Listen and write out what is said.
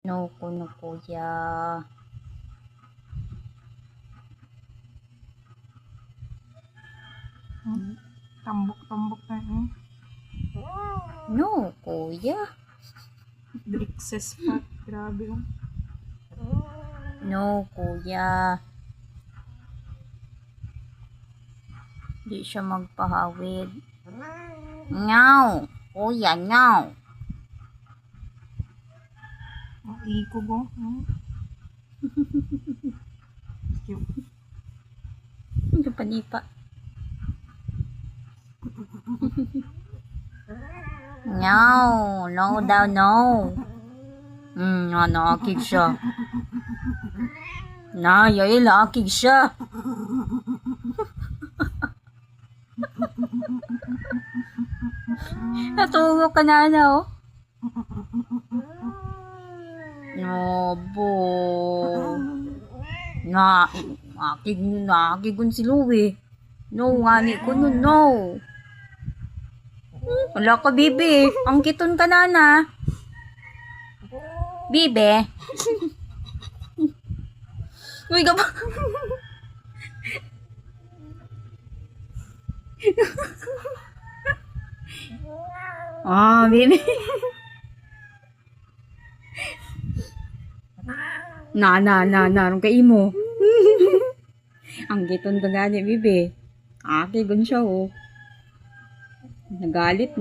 No kuno kuya. Tambok-tambok na eh. No kuya. The excess fat. Grabe oh. No kuya. Di siya magpahawid. Ngaw. Kuya, ngaw. Ang ikog oh. Cute. Hindi pa nipa. Ngaw. No daw, no. Nakakig siya. Yay, nakakig siya. Natulog ka na, oh. Nobo. Nakakig si Louie. No, ngani ko nun, no. Wala ka, bibi. Ang kiton ka na. Bibe. Uy, ka pa. Bibi. Naroon ka imo. Ang giton ka gani, bibi. Akigon siya, oh. Nagalit.